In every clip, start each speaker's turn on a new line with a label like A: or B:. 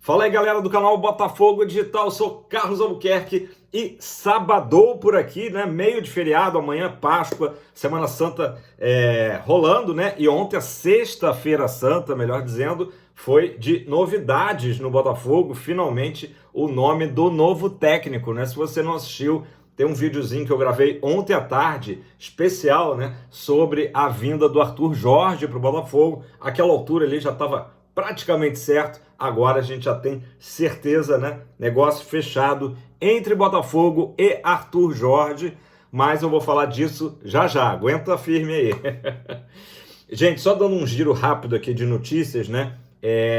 A: Fala aí, galera do canal Botafogo Digital, eu sou Carlos Albuquerque e sabadou por aqui, né? Meio de feriado, amanhã Páscoa, Semana Santa rolando, né? E ontem, a Sexta-feira Santa, melhor dizendo, foi de novidades no Botafogo, finalmente o nome do novo técnico, né? Se você não assistiu, tem um videozinho que eu gravei ontem à tarde, especial, né? Sobre a vinda do Arthur Jorge para o Botafogo. Aquela altura ali já estava praticamente certo, agora a gente já tem certeza, né? Negócio fechado entre Botafogo e Arthur Jorge, mas eu vou falar disso já já, aguenta firme aí. Gente, só dando um giro rápido aqui de notícias, né?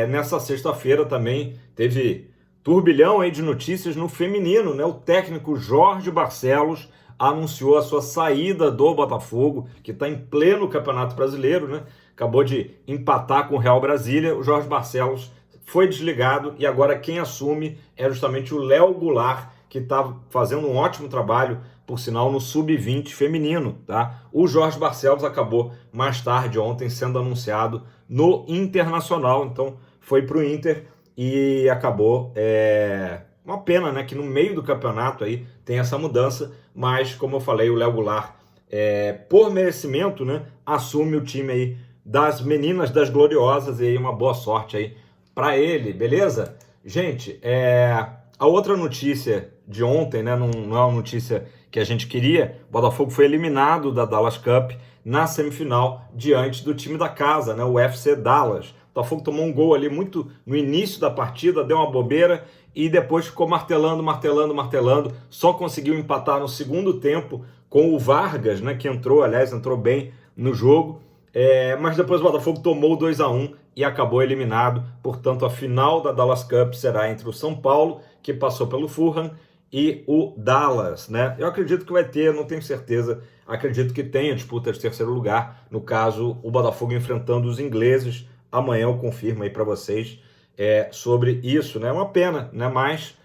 A: Nessa sexta-feira também teve turbilhão aí de notícias no feminino, né? O técnico Jorge Barcelos anunciou a sua saída do Botafogo, que está em pleno Campeonato Brasileiro, né? Acabou de empatar com o Real Brasília. O Jorge Barcelos foi desligado e agora quem assume é justamente o Léo Goulart, que está fazendo um ótimo trabalho, por sinal, no Sub-20 feminino, tá? O Jorge Barcelos acabou mais tarde ontem sendo anunciado no Internacional, então foi para o Inter e acabou. Uma pena, né, que no meio do campeonato aí tem essa mudança, mas como eu falei, o Léo Goulart, por merecimento, né, assume o time aí das meninas das gloriosas e aí uma boa sorte aí para ele, beleza? Gente, a outra notícia de ontem, né, não é uma notícia que a gente queria, o Botafogo foi eliminado da Dallas Cup na semifinal diante do time da casa, né, o FC Dallas. O Botafogo tomou um gol ali muito no início da partida, deu uma bobeira e depois ficou martelando, só conseguiu empatar no segundo tempo com o Vargas, né, que entrou bem no jogo. Mas depois o Botafogo tomou 2-1 e acabou eliminado. Portanto, a final da Dallas Cup será entre o São Paulo, que passou pelo Fulham, e o Dallas, né? Eu acredito que vai ter, não tenho certeza, acredito que tenha disputa de terceiro lugar. No caso, o Botafogo enfrentando os ingleses. Amanhã eu confirmo aí para vocês sobre isso, né? É uma pena, né? Mas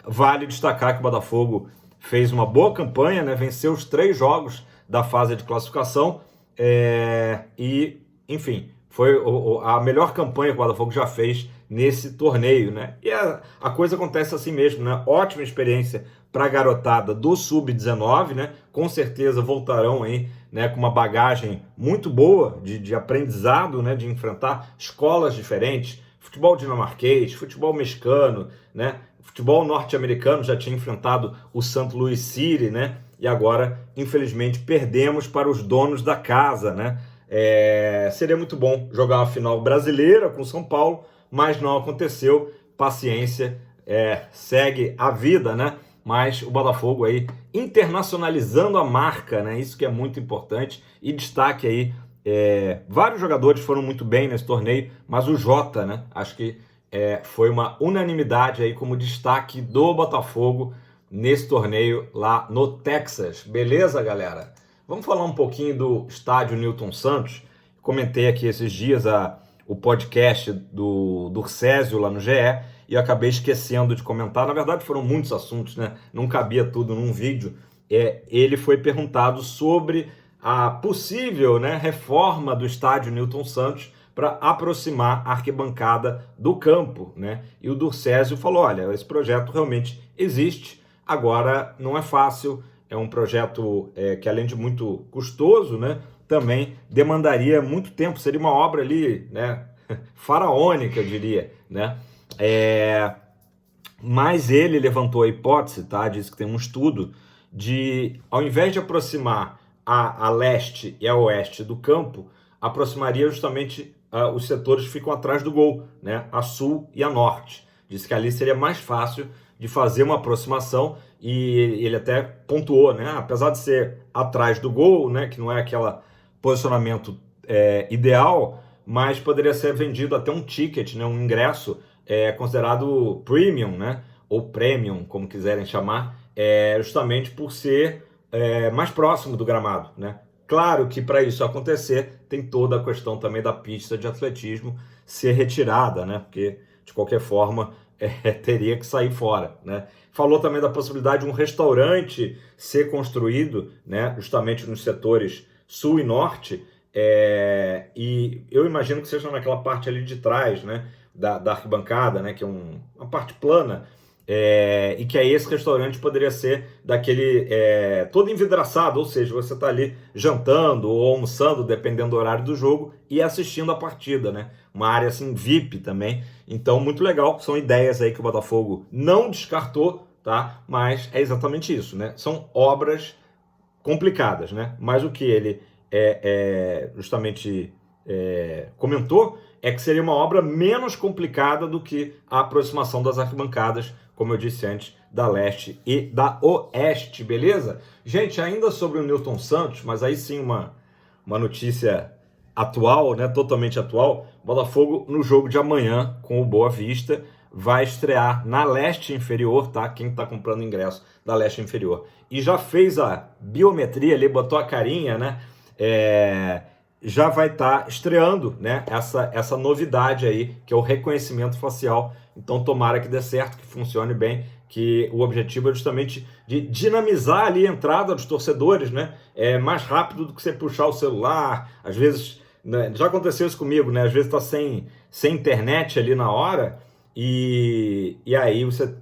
A: vale destacar que o Botafogo fez uma boa campanha, né? Venceu os 3 jogos da fase de classificação. E, enfim, foi a melhor campanha que o Botafogo já fez nesse torneio, né? E a coisa acontece assim mesmo, né? Ótima experiência para a garotada do Sub-19, né? Com certeza voltarão aí, né, com uma bagagem muito boa de aprendizado, né? De enfrentar escolas diferentes, futebol dinamarquês, futebol mexicano, né? Futebol norte-americano, já tinha enfrentado o St. Louis City, né? E agora, infelizmente, perdemos para os donos da casa, né? Seria muito bom jogar uma final brasileira com o São Paulo, mas não aconteceu. Paciência, segue a vida, né? Mas o Botafogo aí internacionalizando a marca, né? Isso que é muito importante. E destaque aí, vários jogadores foram muito bem nesse torneio, mas o Jota, né? Acho que foi uma unanimidade aí como destaque do Botafogo nesse torneio lá no Texas. Beleza, galera? Vamos falar um pouquinho do estádio Newton Santos. Comentei aqui esses dias o podcast do Césio lá no GE e eu acabei esquecendo de comentar. Na verdade, foram muitos assuntos, né? Não cabia tudo num vídeo. Ele foi perguntado sobre a possível, né, reforma do estádio Newton Santos para aproximar a arquibancada do campo, né? E o Durcésio falou, olha, esse projeto realmente existe, agora não é fácil, é um projeto que além de muito custoso, né, também demandaria muito tempo, seria uma obra ali, né, faraônica, eu diria, né? Mas ele levantou a hipótese, tá? Diz que tem um estudo de, ao invés de aproximar a leste e a oeste do campo, aproximaria justamente os setores que ficam atrás do gol, né? A sul e a norte. Diz que ali seria mais fácil de fazer uma aproximação e ele até pontuou, né? Apesar de ser atrás do gol, né? Que não é aquele posicionamento ideal, mas poderia ser vendido até um ticket, né? Um ingresso considerado premium, né? Ou premium, como quiserem chamar, justamente por ser mais próximo do gramado, né? Claro que para isso acontecer, tem toda a questão também da pista de atletismo ser retirada, né? Porque, de qualquer forma, teria que sair fora, né? Falou também da possibilidade de um restaurante ser construído, né? Justamente nos setores sul e norte, e eu imagino que seja naquela parte ali de trás, né? da arquibancada, né, que é uma parte plana, e que aí esse restaurante poderia ser daquele todo envidraçado, ou seja, você está ali jantando ou almoçando, dependendo do horário do jogo, e assistindo a partida, né? Uma área assim VIP também. Então, muito legal, são ideias aí que o Botafogo não descartou, tá? Mas é exatamente isso, né? São obras complicadas, né? Mas o que ele justamente comentou é que seria uma obra menos complicada do que a aproximação das arquibancadas, como eu disse antes, da leste e da oeste, beleza? Gente, ainda sobre o Nilton Santos, mas aí sim uma notícia atual, né? Totalmente atual. Botafogo no jogo de amanhã com o Boa Vista vai estrear na leste inferior, tá? Quem tá comprando ingresso da leste inferior e já fez a biometria ali, botou a carinha, né? Já vai estar estreando, né, essa novidade aí, que é o reconhecimento facial. Então tomara que dê certo, que funcione bem, que o objetivo é justamente de dinamizar ali a entrada dos torcedores, né? Mais rápido do que você puxar o celular. Às vezes, né, já aconteceu isso comigo, né? Às vezes tá sem internet ali na hora e aí você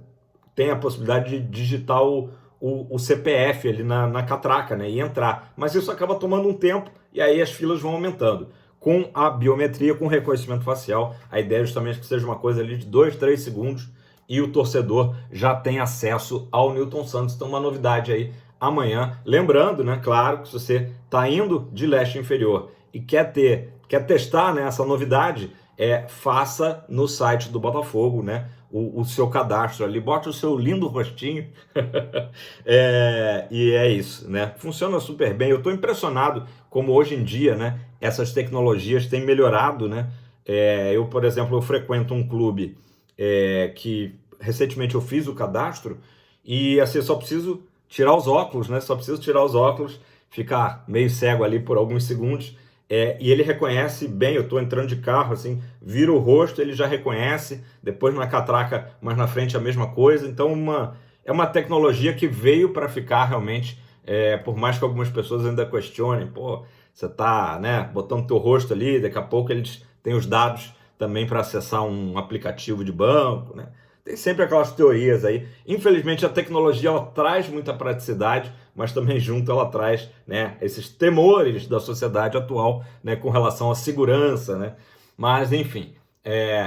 A: tem a possibilidade de digitar o CPF ali na catraca, né, e entrar. Mas isso acaba tomando um tempo e aí as filas vão aumentando. Com a biometria, com o reconhecimento facial, a ideia é justamente que seja uma coisa ali de 2, 3 segundos e o torcedor já tem acesso ao Nilton Santos. Então, uma novidade aí amanhã. Lembrando, né, claro, que se você está indo de leste inferior e quer testar, né, essa novidade, faça no site do Botafogo, né, o seu cadastro ali, bote o seu lindo rostinho e é isso, né? Funciona super bem. Eu estou impressionado como hoje em dia, né, essas tecnologias têm melhorado, né? Eu, por exemplo, eu frequento um clube que recentemente eu fiz o cadastro e assim, eu só preciso tirar os óculos, né? Só preciso tirar os óculos, ficar meio cego ali por alguns segundos. E ele reconhece bem, eu estou entrando de carro, assim, vira o rosto, ele já reconhece, depois na catraca, mais na frente a mesma coisa. Então é uma tecnologia que veio para ficar realmente, por mais que algumas pessoas ainda questionem, pô, você está, né, botando teu rosto ali, daqui a pouco eles têm os dados também para acessar um aplicativo de banco, né? Tem sempre aquelas teorias aí. Infelizmente a tecnologia ela traz muita praticidade, mas também junto ela traz, né, esses temores da sociedade atual, né, com relação à segurança, né? Mas enfim,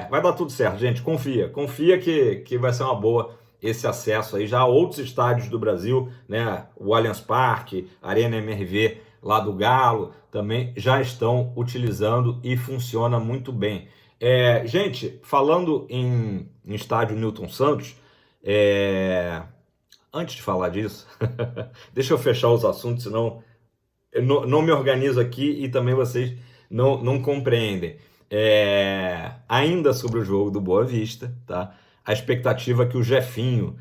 A: vai dar tudo certo, gente. Confia que vai ser uma boa esse acesso aí já a outros estádios do Brasil, né? O Allianz Parque, Arena MRV lá do Galo também já estão utilizando e funciona muito bem. Gente, falando em estádio Nilton Santos, antes de falar disso, deixa eu fechar os assuntos, senão eu não me organizo aqui e também vocês não compreendem. Ainda sobre o jogo do Boa Vista, tá? A expectativa é que o Jefinho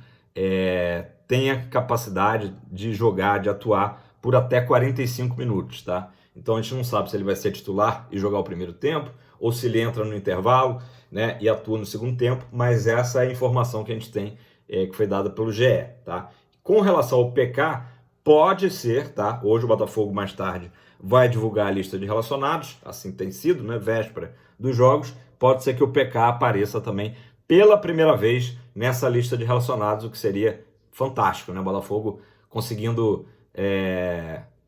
A: tenha capacidade de jogar, de atuar por até 45 minutos, tá? Então a gente não sabe se ele vai ser titular e jogar o primeiro tempo, ou se ele entra no intervalo, né, e atua no segundo tempo, mas essa é a informação que a gente tem, que foi dada pelo GE, tá? Com relação ao PK, pode ser, tá? Hoje o Botafogo mais tarde vai divulgar a lista de relacionados, assim tem sido, né, véspera dos jogos, pode ser que o PK apareça também pela primeira vez nessa lista de relacionados, o que seria fantástico, né? O Botafogo conseguindo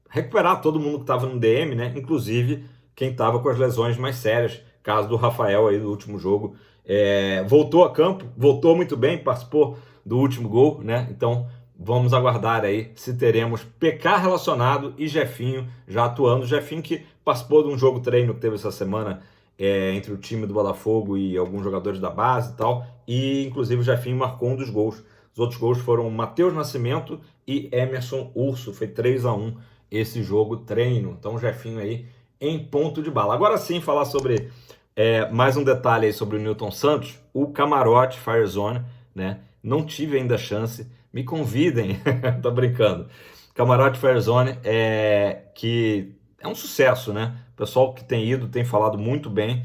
A: recuperar todo mundo que estava no DM, né? Inclusive quem estava com as lesões mais sérias, caso do Rafael aí do último jogo, voltou a campo, voltou muito bem, participou do último gol, né? Então vamos aguardar aí se teremos PK relacionado e Jefinho já atuando. Jefinho que participou de um jogo treino que teve essa semana entre o time do Botafogo e alguns jogadores da base e tal, e inclusive o Jefinho marcou um dos gols. Os outros gols foram Matheus Nascimento e Emerson Urso, foi 3-1 esse jogo treino. Então o Jefinho aí em ponto de bala. Agora sim, falar sobre mais um detalhe aí sobre o Nilton Santos, o camarote Fire Zone, né? Não tive ainda chance, me convidem, tô brincando. Camarote Fire Zone que é um sucesso, né? O pessoal que tem ido tem falado muito bem.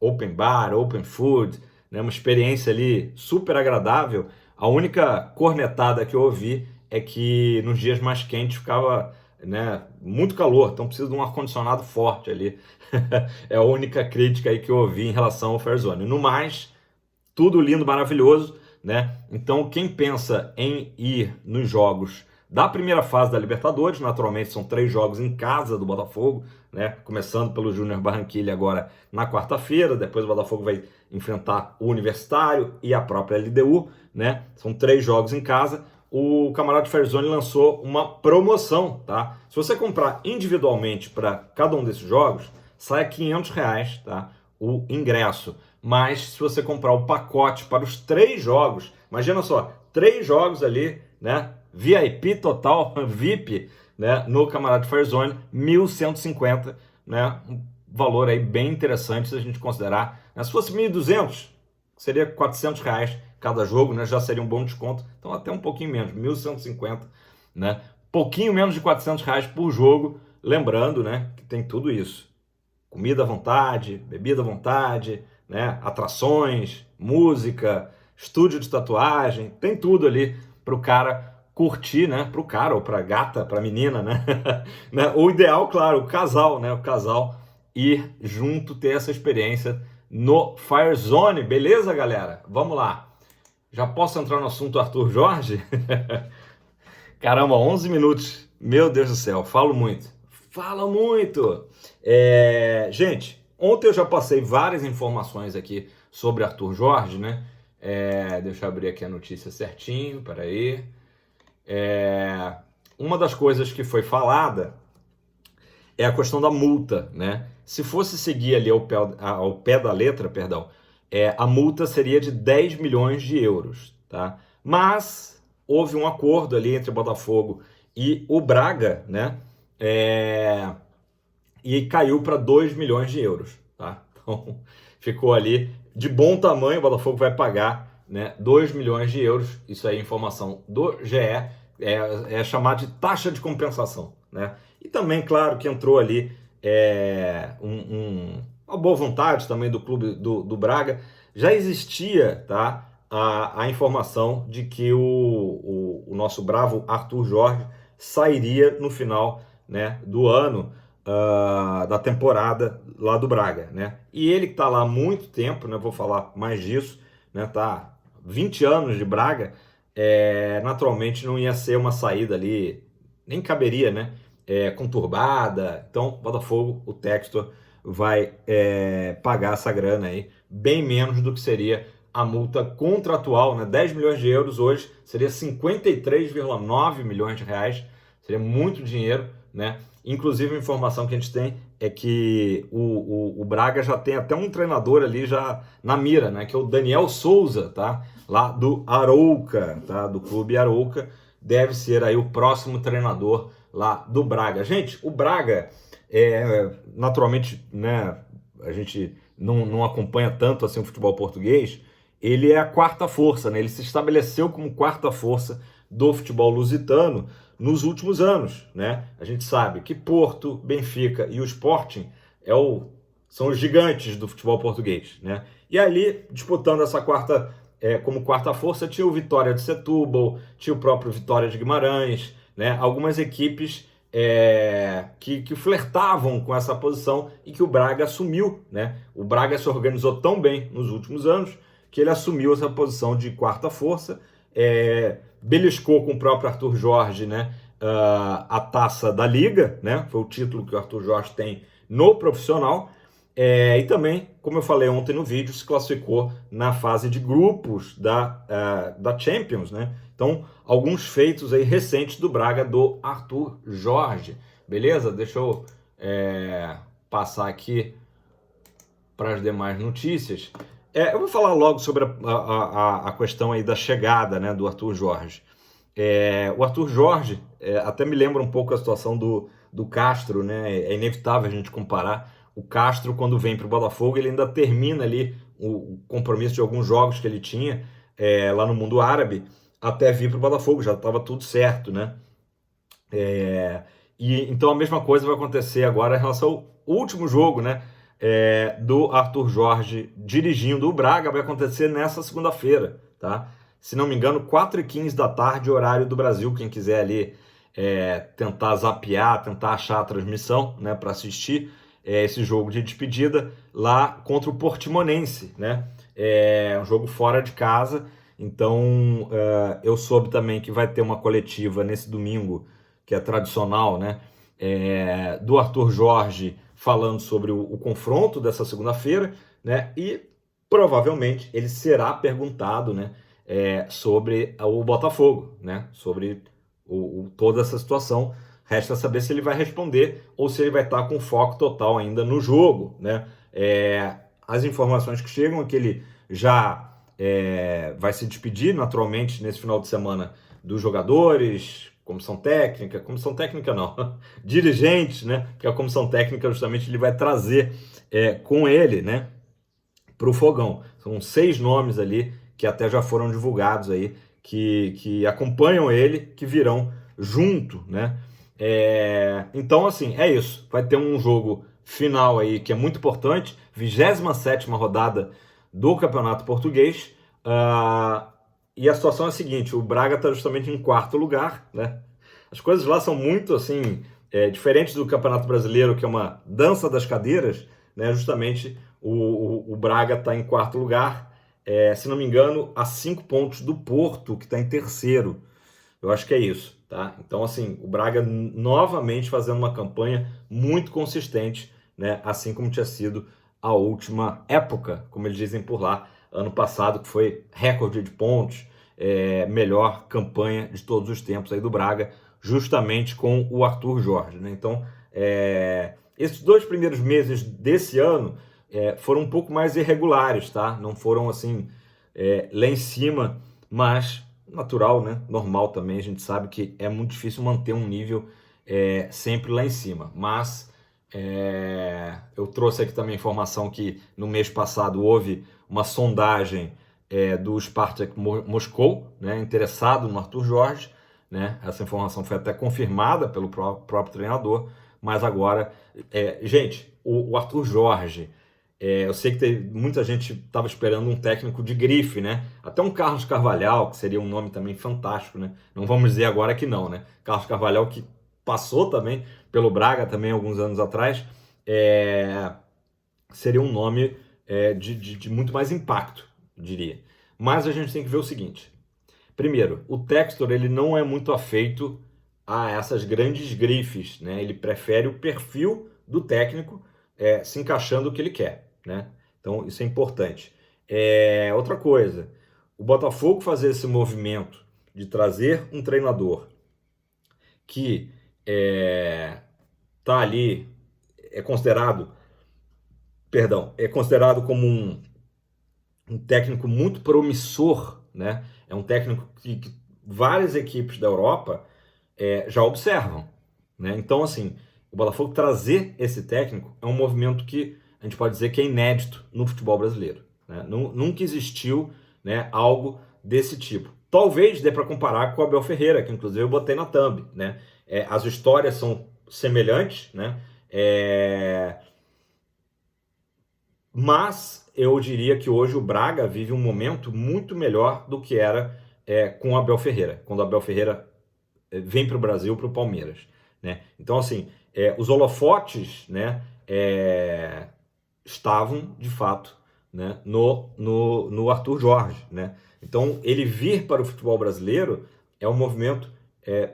A: Open bar, open food, né? Uma experiência ali super agradável. A única cornetada que eu ouvi é que nos dias mais quentes ficava né, muito calor, então precisa de um ar-condicionado forte ali. É a única crítica aí que eu ouvi em relação ao Fair Zone. No mais, tudo lindo, maravilhoso, né? Então, quem pensa em ir nos jogos da primeira fase da Libertadores, naturalmente são 3 jogos em casa do Botafogo, né? Começando pelo Júnior Barranquilla agora na quarta-feira, depois o Botafogo vai enfrentar o Universitário e a própria LDU, né? São 3 jogos em casa. O Camarada Fair Zone lançou uma promoção, tá? Se você comprar individualmente para cada um desses jogos, sai a R$500, tá? O ingresso. Mas se você comprar o pacote para os 3 jogos, imagina só, 3 jogos ali, né? VIP total, VIP, né? No Camarada Fair Zone, 1.150, né? Um valor aí bem interessante se a gente considerar. Né? Se fosse 1.200, seria R$400 cada jogo, né? Já seria um bom desconto. Então até um pouquinho menos, 1.150, né? Pouquinho menos de R$400 por jogo. Lembrando, né? Que tem tudo isso. Comida à vontade, bebida à vontade, né? Atrações, música, estúdio de tatuagem, tem tudo ali para o cara curtir, né? Para o cara ou para a gata, para a menina, né? O ideal, claro, o casal, né? O casal ir junto, ter essa experiência no Fair Zone, beleza, galera? Vamos lá. Já posso entrar no assunto Arthur Jorge? Caramba, 11 minutos. Meu Deus do céu, falo muito. Fala muito! Gente, ontem eu já passei várias informações aqui sobre Arthur Jorge, né? Deixa eu abrir aqui a notícia certinho, peraí. Uma das coisas que foi falada é a questão da multa, né? Se fosse seguir ali ao pé da letra, perdão, a multa seria de 10 milhões de euros, tá? Mas houve um acordo ali entre o Botafogo e o Braga, né? E caiu para 2 milhões de euros, tá? Então, ficou ali de bom tamanho, o Botafogo vai pagar, né, 2 milhões de euros, isso aí é informação do GE, é chamado de taxa de compensação, né? E também, claro, que entrou ali uma boa vontade também do clube do Braga. Já existia, tá, a informação de que o nosso bravo Arthur Jorge sairia no final, né, do ano, da temporada lá do Braga, né? E ele que está lá há muito tempo, né? Vou falar mais disso, né? Tá 20 anos de Braga, naturalmente não ia ser uma saída ali, nem caberia, né? Conturbada. Então, Botafogo, o Textor vai pagar essa grana aí, bem menos do que seria a multa contratual, né? 10 milhões de euros hoje seria 53,9 milhões de reais, seria muito dinheiro, né? Inclusive, a informação que a gente tem é que o Braga já tem até um treinador ali já na mira, né? Que é o Daniel Souza, tá? Lá do Arouca, tá? Do clube Arouca. Deve ser aí o próximo treinador lá do Braga. Gente, o Braga, naturalmente, né? A gente não acompanha tanto assim o futebol português. Ele é a quarta força, né? Ele se estabeleceu como quarta força do futebol lusitano nos últimos anos, né? A gente sabe que Porto, Benfica e o Sporting são os gigantes do futebol português, né? E ali, disputando essa como quarta força, tinha o Vitória de Setúbal, tinha o próprio Vitória de Guimarães, né? Algumas equipes que flertavam com essa posição e que o Braga assumiu, né? O Braga se organizou tão bem nos últimos anos que ele assumiu essa posição de quarta força, beliscou com o próprio Arthur Jorge, né, a taça da Liga, né, foi o título que o Arthur Jorge tem no profissional, e também, como eu falei ontem no vídeo, se classificou na fase de grupos da Champions, né? Então, alguns feitos aí recentes do Braga, do Arthur Jorge, beleza? Deixa eu passar aqui para as demais notícias. Eu vou falar logo sobre a questão aí da chegada, né, do Arthur Jorge. O Arthur Jorge, até me lembra um pouco a situação do Castro, né? É inevitável a gente comparar. O Castro, quando vem para o Botafogo, ele ainda termina ali o compromisso de alguns jogos que ele tinha lá no mundo árabe, até vir para o Botafogo, já estava tudo certo, né? Então a mesma coisa vai acontecer agora em relação ao último jogo, né? Do Arthur Jorge dirigindo o Braga, vai acontecer nessa segunda-feira, tá? Se não me engano, 4h15 da tarde, horário do Brasil, quem quiser ali tentar zapear, tentar achar a transmissão, né, para assistir esse jogo de despedida lá contra o Portimonense, né? É um jogo fora de casa, então eu soube também que vai ter uma coletiva nesse domingo, que é tradicional, né? Do Arthur Jorge falando sobre o confronto dessa segunda-feira, né? E provavelmente ele será perguntado, né? Sobre o Botafogo, né? Sobre toda essa situação. Resta saber se ele vai responder ou se ele vai estar com foco total ainda no jogo, né? As informações que chegam é que ele já vai se despedir naturalmente nesse final de semana dos jogadores, comissão técnica não, dirigentes, né? Que a comissão técnica justamente ele vai trazer com ele, né? Para o Fogão. São 6 nomes ali que até já foram divulgados aí, que acompanham ele, que virão junto, né? Então, assim, é isso. Vai ter um jogo final aí que é muito importante, 27ª rodada do Campeonato Português. E a situação é a seguinte, o Braga está justamente em 4º lugar, né? As coisas lá são muito, assim, diferentes do Campeonato Brasileiro, que é uma dança das cadeiras, né? Justamente o Braga está em 4º lugar, se não me engano, a 5 pontos do Porto, que está em 3º. Eu acho que é isso, tá? Então, assim, o Braga novamente fazendo uma campanha muito consistente, né? Assim como tinha sido a última época, como eles dizem por lá, ano passado, que foi recorde de pontos, melhor campanha de todos os tempos aí do Braga, justamente com o Arthur Jorge, né? Então, esses 2 primeiros meses desse ano foram um pouco mais irregulares, tá? Não foram, assim, lá em cima, mas natural, né? Normal também, a gente sabe que é muito difícil manter um nível sempre lá em cima, mas eu trouxe aqui também a informação que no mês passado houve uma sondagem do Spartak Moscou, né? Interessado no Arthur Jorge, né? Essa informação foi até confirmada pelo próprio treinador, mas agora, gente, o Arthur Jorge, eu sei que muita gente estava esperando um técnico de grife, né? Até um Carlos Carvalhal, que seria um nome também fantástico, né? Não vamos dizer agora que não, né? Carlos Carvalhal, que passou também pelo Braga também alguns anos atrás, seria um nome de muito mais impacto, diria. Mas a gente tem que ver o seguinte. Primeiro, o Textor ele não é muito afeito a essas grandes grifes, né? Ele prefere o perfil do técnico se encaixando o que ele quer, né? Então isso é importante. Outra coisa, o Botafogo fazer esse movimento de trazer um treinador que tá ali, é considerado como um técnico muito promissor, né? É um técnico que várias equipes da Europa já observam, né? Então, assim, o Botafogo trazer esse técnico é um movimento que a gente pode dizer que é inédito no futebol brasileiro, né? Nunca existiu, né, algo desse tipo. Talvez dê para comparar com o Abel Ferreira, que inclusive eu botei na thumb, né? As histórias são semelhantes, né? Mas eu diria que hoje o Braga vive um momento muito melhor do que era com o Abel Ferreira, quando o Abel Ferreira vem para o Brasil, para o Palmeiras, né? Então, assim, os holofotes, né, estavam, de fato, né, no Arthur Jorge, né? Então, ele vir para o futebol brasileiro é um movimento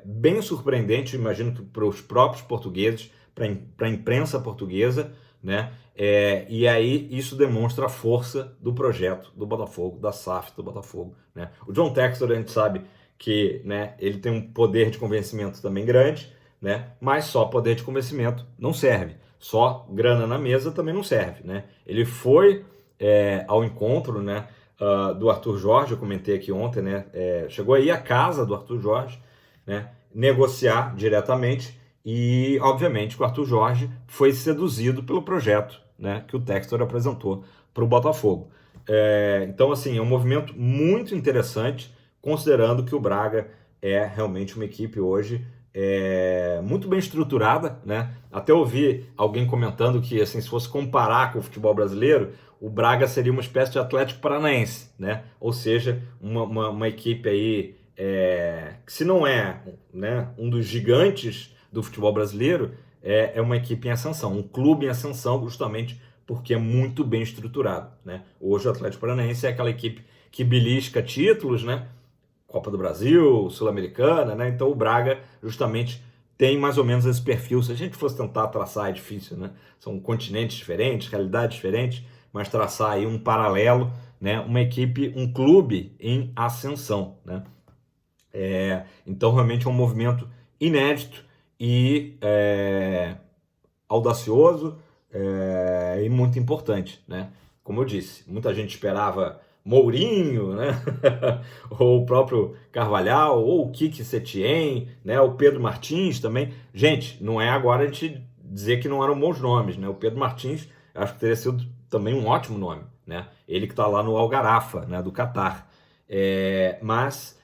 A: bem surpreendente, imagino que para os próprios portugueses, para a imprensa portuguesa, né? E aí isso demonstra a força do projeto do Botafogo, da SAF do Botafogo, né? O John Textor, a gente sabe que, né, ele tem um poder de convencimento também grande, né? Mas só poder de convencimento não serve. Só grana na mesa também não serve, né? Ele foi ao encontro, né, do Arthur Jorge, eu comentei aqui ontem, né? Chegou aí à casa do Arthur Jorge, né, negociar diretamente e, obviamente, que o Arthur Jorge foi seduzido pelo projeto, né, que o Textor apresentou para o Botafogo. Então, assim, é um movimento muito interessante, considerando que o Braga é realmente uma equipe hoje muito bem estruturada, né? Até ouvi alguém comentando que, assim, se fosse comparar com o futebol brasileiro, o Braga seria uma espécie de Atlético Paranaense, né? Ou seja, uma equipe aí se não é, né, um dos gigantes do futebol brasileiro, é uma equipe em ascensão, um clube em ascensão, justamente porque é muito bem estruturado, né? Hoje o Atlético Paranaense é aquela equipe que belisca títulos, né? Copa do Brasil, Sul-Americana, né? Então o Braga justamente tem mais ou menos esse perfil. Se a gente fosse tentar traçar, é difícil, né? São continentes diferentes, realidades diferentes, mas traçar aí um paralelo, né? Uma equipe, um clube em ascensão, né? Então realmente é um movimento inédito e audacioso e muito importante, né? Como eu disse, muita gente esperava Mourinho, né? ou o próprio Carvalhal, ou o Kiki Setien, né? O Pedro Martins também. Gente, não é agora a gente dizer que não eram bons nomes, né? O Pedro Martins, acho que teria sido também um ótimo nome, né? Ele que está lá no Al-Gharafa, né? Do Catar. Mas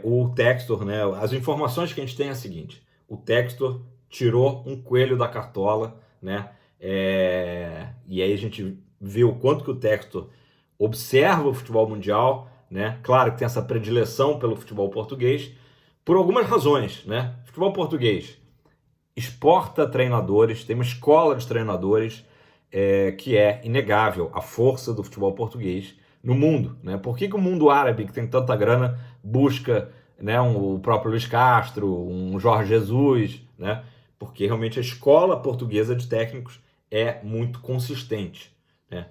A: o Textor, né? As informações que a gente tem é a seguinte: o Textor tirou um coelho da cartola, né? E aí a gente vê o quanto que o Textor observa o futebol mundial, né? Claro que tem essa predileção pelo futebol português, por algumas razões, né? O futebol português exporta treinadores, tem uma escola de treinadores que é inegável a força do futebol português no mundo, né? Por que o mundo árabe, que tem tanta grana, busca, né, o próprio Luis Castro, um Jorge Jesus, né? Porque realmente a escola portuguesa de técnicos é muito consistente, né?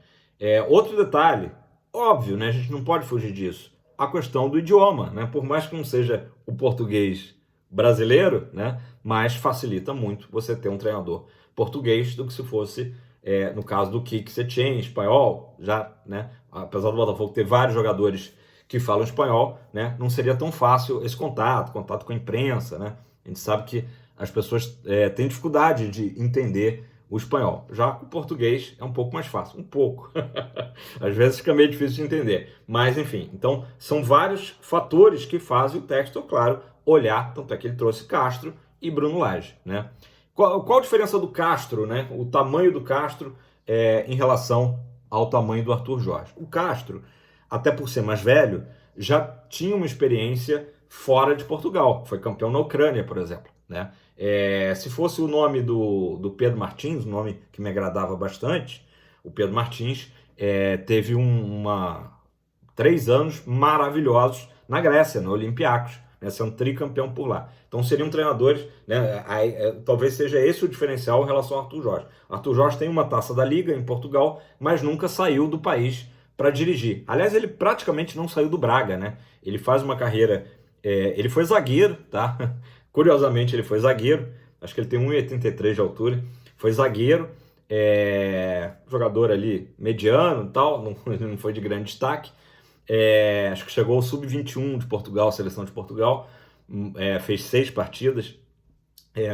A: Outro detalhe, óbvio, né? A gente não pode fugir disso. A questão do idioma, né? Por mais que não seja o português brasileiro, né? Mas facilita muito você ter um treinador português do que se fosse, no caso do Kiki Setien, espanhol, já, né? Apesar do Botafogo ter vários jogadores que falam espanhol, né? Não seria tão fácil esse contato com a imprensa, né? A gente sabe que as pessoas têm dificuldade de entender o espanhol. Já o português é um pouco mais fácil, um pouco. Às vezes fica meio difícil de entender. Mas, enfim, então são vários fatores que fazem o Textor, claro, olhar, tanto é que ele trouxe Castro e Bruno Lage, né? Qual a diferença do Castro, né? O tamanho do Castro em relação ao tamanho do Arthur Jorge. O Castro, até por ser mais velho, já tinha uma experiência fora de Portugal. Foi campeão na Ucrânia, por exemplo, né? Se fosse o nome do Pedro Martins, um nome que me agradava bastante, o Pedro Martins teve 3 anos maravilhosos na Grécia, no Olympiacos, né, sendo tricampeão por lá. Então seriam treinadores, né, talvez seja esse o diferencial em relação ao Arthur Jorge. Arthur Jorge tem uma taça da Liga em Portugal, mas nunca saiu do país para dirigir. Aliás, ele praticamente não saiu do Braga, né? Ele faz uma carreira... ele foi zagueiro, tá? Curiosamente, ele foi zagueiro. Acho que ele tem 1,83 de altura. Foi zagueiro, jogador ali mediano e tal, não foi de grande destaque. Acho que chegou ao sub-21 de Portugal, seleção de Portugal. Fez 6 partidas.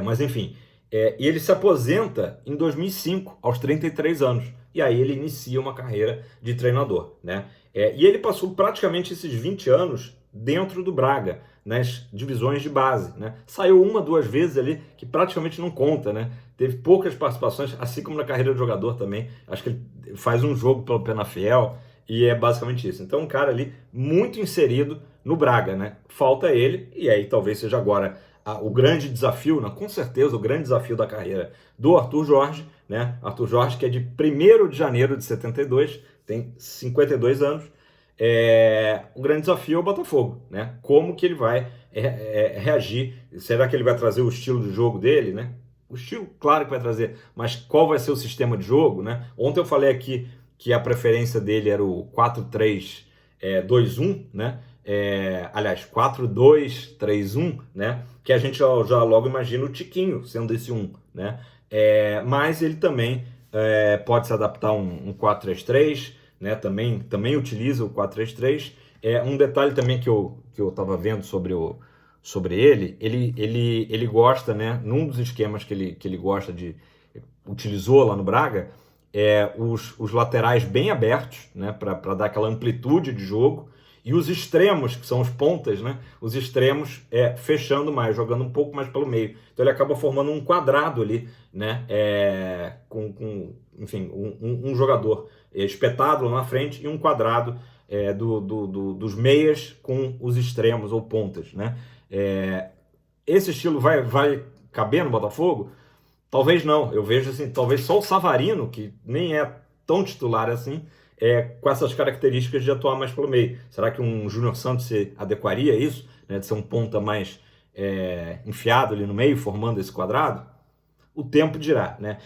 A: Mas enfim, e ele se aposenta em 2005, aos 33 anos. E aí ele inicia uma carreira de treinador, né? E ele passou praticamente esses 20 anos dentro do Braga, nas divisões de base, né? Saiu 1, 2 vezes ali, que praticamente não conta, né? Teve poucas participações, assim como na carreira de jogador também. Acho que ele faz um jogo pelo Penafiel e é basicamente isso. Então, um cara ali muito inserido no Braga, né? Falta ele, e aí talvez seja agora o grande desafio, né? Com certeza o grande desafio da carreira do Arthur Jorge, né? Arthur Jorge, que é de 1º de janeiro de 72, tem 52 anos. O grande desafio é o Botafogo, né? Como que ele vai reagir? Será que ele vai trazer o estilo de jogo dele, né? O estilo, claro que vai trazer, mas qual vai ser o sistema de jogo, né? Ontem eu falei aqui que a preferência dele era o 4-3-2-1, né? Aliás, 4-2-3-1, né? Que a gente já logo imagina o Tiquinho sendo esse 1, né? Mas ele também pode se adaptar a um 4-3-3, né? Também utiliza o 4-3-3. Um detalhe também que eu estava vendo sobre ele gosta, né? Num dos esquemas que ele gosta utilizou lá no Braga, os laterais bem abertos, né? Para dar aquela amplitude de jogo. E os extremos, que são os pontas, né? Os extremos fechando mais, jogando um pouco mais pelo meio. Então ele acaba formando um quadrado ali, né? Enfim, um jogador espetado lá na frente e um quadrado dos meias com os extremos ou pontas, né? Esse estilo vai caber no Botafogo? Talvez não. Eu vejo assim, talvez só o Savarino, que nem é tão titular assim, com essas características de atuar mais pelo meio. Será que um Júnior Santos se adequaria a isso, né, de ser um ponta mais enfiado ali no meio, formando esse quadrado? O tempo dirá, né?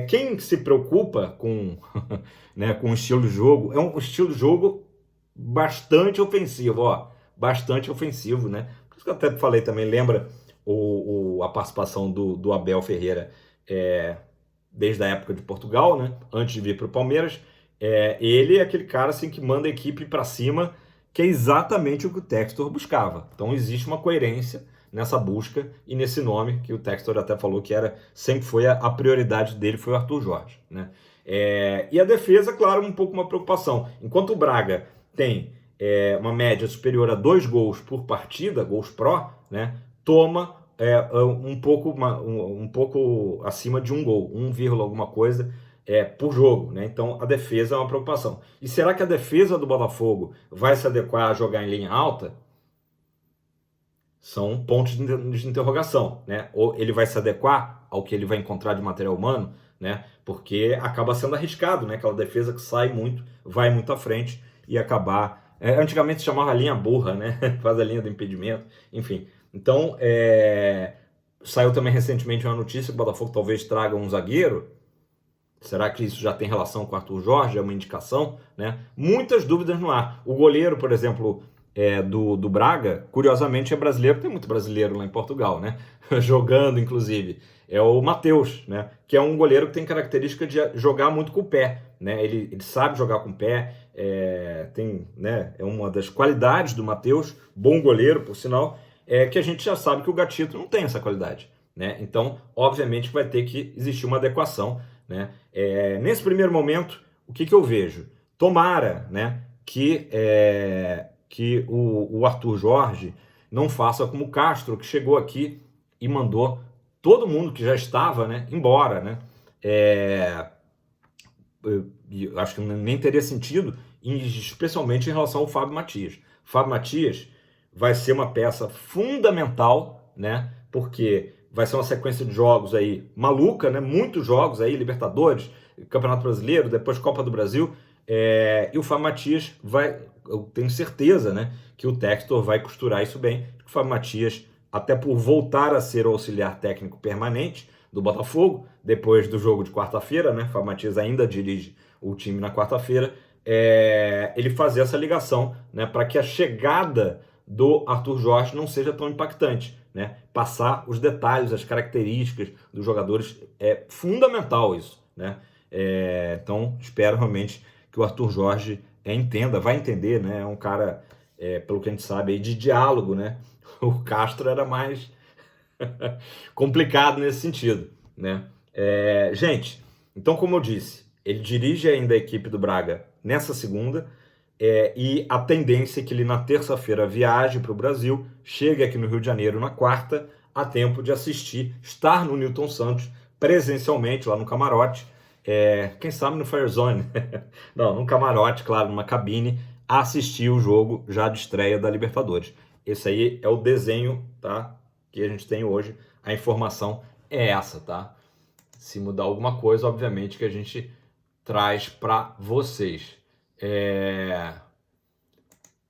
A: Quem se preocupa com, né, com o estilo de jogo, é um estilo de jogo bastante ofensivo, ó, bastante ofensivo, né? Por isso que eu até falei também, lembra a participação do Abel Ferreira desde a época de Portugal, né? Antes de vir para o Palmeiras, ele é aquele cara assim que manda a equipe para cima, que é exatamente o que o Textor buscava. Então existe uma coerência nessa busca e nesse nome que o Textor até falou que sempre foi a prioridade dele, foi o Arthur Jorge, né? E a defesa, claro, um pouco uma preocupação. Enquanto o Braga tem uma média superior a 2 gols por partida, gols pró, né? Toma um pouco acima de 1 gol, 1, alguma coisa por jogo, né? Então a defesa é uma preocupação. E será que a defesa do Botafogo vai se adequar a jogar em linha alta? São pontos de interrogação, né? Ou ele vai se adequar ao que ele vai encontrar de material humano, né? Porque acaba sendo arriscado, né? Aquela defesa que sai muito, vai muito à frente e acabar... antigamente se chamava linha burra, né? Faz a linha do impedimento, enfim. Então, saiu também recentemente uma notícia que o Botafogo talvez traga um zagueiro. Será que isso já tem relação com o Arthur Jorge? É uma indicação, né? Muitas dúvidas no ar. O goleiro, por exemplo... do Braga, curiosamente é brasileiro, tem muito brasileiro lá em Portugal, né? Jogando, inclusive. É o Matheus, né? Que é um goleiro que tem característica de jogar muito com o pé, né? Ele sabe jogar com o pé, né? É uma das qualidades do Matheus, bom goleiro, por sinal, que a gente já sabe que o Gatito não tem essa qualidade, né? Então, obviamente, vai ter que existir uma adequação, né? Nesse primeiro momento, o que eu vejo? Tomara, né? Que o Arthur Jorge não faça como o Castro, que chegou aqui e mandou todo mundo que já estava, né, embora, né? Eu acho que nem teria sentido, especialmente em relação ao Fábio Matias. O Fábio Matias vai ser uma peça fundamental, né? Porque vai ser uma sequência de jogos aí maluca, né? Muitos jogos aí, Libertadores, Campeonato Brasileiro, depois Copa do Brasil. E o Fábio Matias eu tenho certeza, né, que o Textor vai costurar isso bem. O Fábio Matias, até por voltar a ser o auxiliar técnico permanente do Botafogo, depois do jogo de quarta-feira, né, o Fábio Matias ainda dirige o time na quarta-feira, ele fazer essa ligação, né, para que a chegada do Arthur Jorge não seja tão impactante, né, passar os detalhes, as características dos jogadores, é fundamental isso, né, então espero realmente que o Arthur Jorge vai entender, né? É um cara, pelo que a gente sabe, aí, de diálogo, né? O Castro era mais complicado nesse sentido, né? Gente, então, como eu disse, ele dirige ainda a equipe do Braga nessa segunda, e a tendência é que ele na terça-feira viaje para o Brasil, chegue aqui no Rio de Janeiro na quarta, a tempo de estar no Newton Santos presencialmente lá no camarote, quem sabe no Firezone, não, num camarote, claro, numa cabine, assistir o jogo já de estreia da Libertadores. Esse aí é o desenho, tá, que a gente tem hoje, a informação é essa, tá? Se mudar alguma coisa, obviamente que a gente traz para vocês.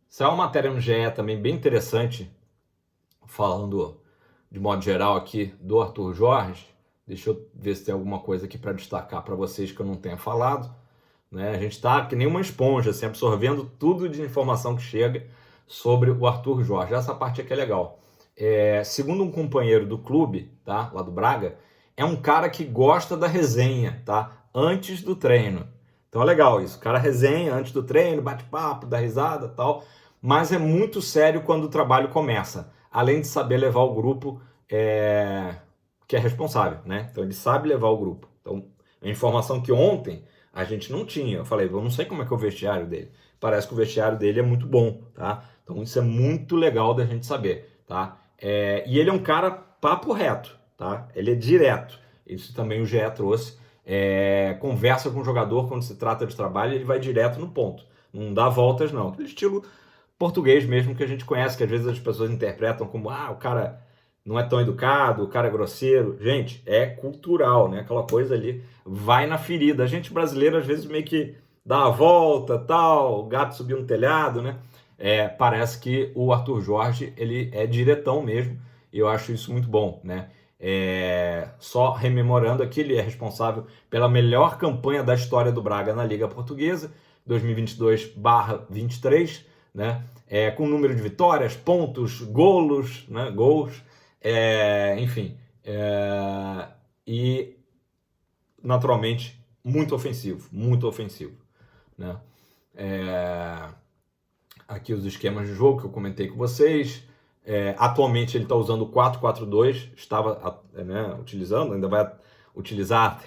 A: Saiu uma matéria no GE também bem interessante, falando de modo geral aqui do Arthur Jorge. Deixa eu ver se tem alguma coisa aqui para destacar para vocês que eu não tenha falado, né? A gente está que nem uma esponja, assim, absorvendo tudo de informação que chega sobre o Arthur Jorge. Essa parte aqui é legal. Segundo um companheiro do clube, tá, lá do Braga, é um cara que gosta da resenha, tá, antes do treino. Então é legal isso. O cara resenha antes do treino, bate papo, dá risada, tal. Mas é muito sério quando o trabalho começa. Além de saber levar o grupo, que é responsável, né? Então ele sabe levar o grupo. Então, a informação que ontem a gente não tinha. Eu falei, eu não sei como é que é o vestiário dele. Parece que o vestiário dele é muito bom, tá? Então isso é muito legal da gente saber, tá? E ele é um cara papo reto, tá? Ele é direto. Isso também o GE trouxe. Conversa com o jogador quando se trata de trabalho, ele vai direto no ponto, não dá voltas não, aquele estilo português mesmo que a gente conhece, que às vezes as pessoas interpretam como, o cara não é tão educado, o cara é grosseiro. Gente, é cultural, né? Aquela coisa ali vai na ferida. A gente brasileiro às vezes meio que dá uma volta, tal, o gato subiu no telhado, né? Parece que o Arthur Jorge, ele é diretão mesmo, e eu acho isso muito bom, né? Só rememorando aqui, ele é responsável pela melhor campanha da história do Braga na Liga Portuguesa, 2022/23, né? Com número de vitórias, pontos, gols, né? Gols, enfim, e naturalmente muito ofensivo, né? Aqui os esquemas de jogo que eu comentei com vocês. Atualmente ele está usando o 4-4-2, estava, né, utilizando, ainda vai utilizar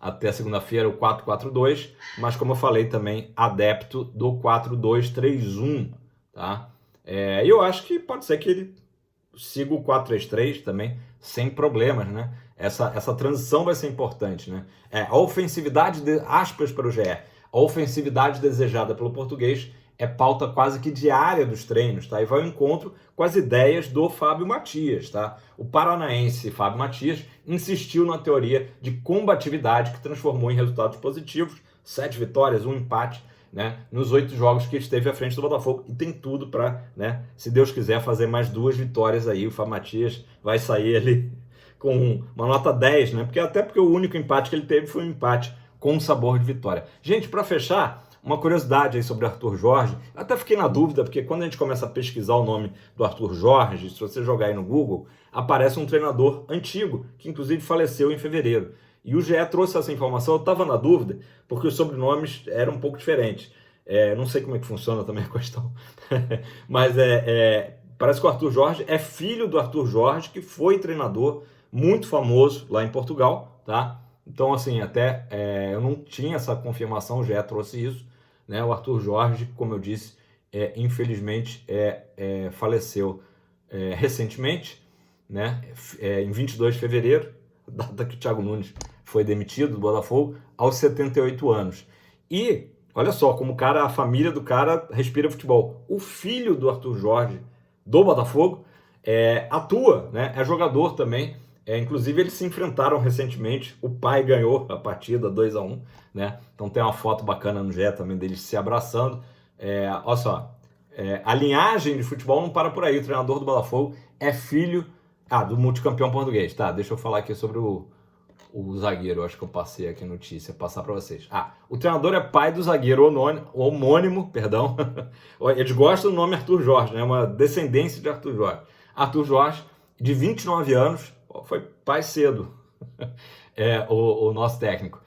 A: até segunda-feira o 4-4-2, mas como eu falei também, adepto do 4-2-3-1, tá? E eu acho que pode ser que ele siga o 4-3-3 também, sem problemas, né? Essa transição vai ser importante, né? A ofensividade, aspas para o GE, a ofensividade desejada pelo português é pauta quase que diária dos treinos, tá? E vai ao encontro com as ideias do Fábio Matias, tá? O paranaense Fábio Matias insistiu na teoria de combatividade que transformou em resultados positivos, 7 vitórias, 1 empate, né? Nos 8 jogos que esteve à frente do Botafogo, e tem tudo para, né? Se Deus quiser, fazer mais 2 vitórias aí, o Fábio Matias vai sair ali com uma nota 10, né? Porque o único empate que ele teve foi um empate com sabor de vitória. Gente, para fechar, uma curiosidade aí sobre o Arthur Jorge, eu até fiquei na dúvida, porque quando a gente começa a pesquisar o nome do Arthur Jorge, se você jogar aí no Google, aparece um treinador antigo, que inclusive faleceu em fevereiro. E o GE trouxe essa informação, eu estava na dúvida, porque os sobrenomes eram um pouco diferentes. Não sei como é que funciona também a questão, mas parece que o Arthur Jorge é filho do Arthur Jorge, que foi treinador muito famoso lá em Portugal, tá? Então, assim, até eu não tinha essa confirmação, o GE trouxe isso, né? O Arthur Jorge, como eu disse, infelizmente faleceu recentemente, né? Em 22 de fevereiro, data que o Thiago Nunes foi demitido do Botafogo, aos 78 anos. E, olha só, como a família do cara respira futebol. O filho do Arthur Jorge, do Botafogo, atua, né? É jogador também. Inclusive, eles se enfrentaram recentemente. O pai ganhou a partida 2-1, né? Então tem uma foto bacana no GE também deles se abraçando. Olha só, a linhagem de futebol não para por aí. O treinador do Botafogo é filho do multicampeão português. Tá, deixa eu falar aqui sobre o zagueiro. Eu acho que eu passei aqui a notícia, passar para vocês. O treinador é pai do zagueiro homônimo, perdão. Eles gostam do nome Arthur Jorge, né? Uma descendência de Arthur Jorge. Arthur Jorge, de 29 anos, foi pai cedo, o nosso técnico,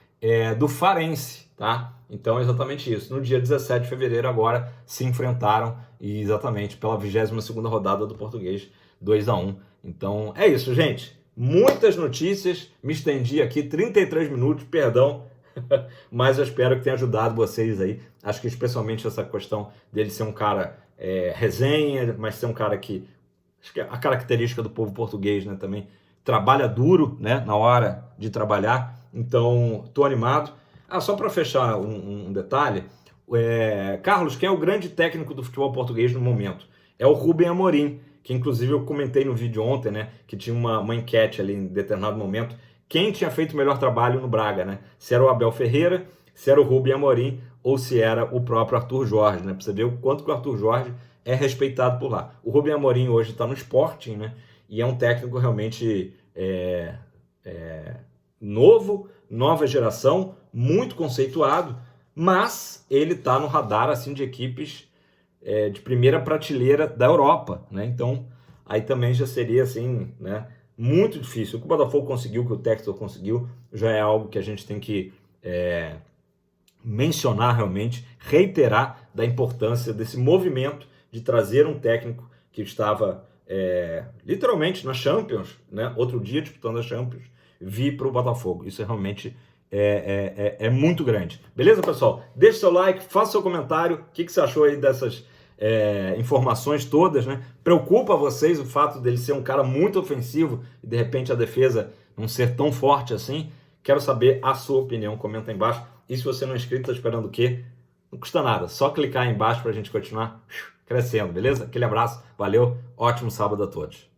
A: do Farense, tá? Então, exatamente isso. No dia 17 de fevereiro, agora, se enfrentaram, e exatamente pela 22ª rodada do Português, 2-1. Então, é isso, gente. Muitas notícias, me estendi aqui, 33 minutos, perdão, mas eu espero que tenha ajudado vocês aí. Acho que especialmente essa questão dele ser um cara resenha, mas ser um cara que, acho que é a característica do povo português, né, também, trabalha duro, né, na hora de trabalhar. Então, tô animado. Só para fechar um detalhe, Carlos, quem é o grande técnico do futebol português no momento? É o Rubem Amorim, que inclusive eu comentei no vídeo ontem, né, que tinha uma enquete ali em determinado momento, quem tinha feito o melhor trabalho no Braga, né? Se era o Abel Ferreira, se era o Rubem Amorim ou se era o próprio Arthur Jorge, né? Pra você ver o quanto que o Arthur Jorge é respeitado por lá. O Rubem Amorim hoje está no Sporting, né? E é um técnico realmente novo, nova geração, muito conceituado, mas ele está no radar assim, de equipes de primeira prateleira da Europa, né? Então, aí também já seria assim, né, muito difícil. O que o Botafogo conseguiu, o que o Textor conseguiu, já é algo que a gente tem que mencionar realmente, reiterar da importância desse movimento de trazer um técnico que estava literalmente na Champions, né, outro dia disputando a Champions, vir para o Botafogo. Isso realmente é muito grande. Beleza, pessoal? Deixe seu like, faça seu comentário. O que você achou aí dessas informações todas, né? Preocupa vocês o fato dele ser um cara muito ofensivo e de repente a defesa não ser tão forte assim? Quero saber a sua opinião. Comenta aí embaixo. E se você não é inscrito, tá esperando o quê? Não custa nada, só clicar aí embaixo para a gente continuar crescendo, beleza? Aquele abraço, valeu, ótimo sábado a todos.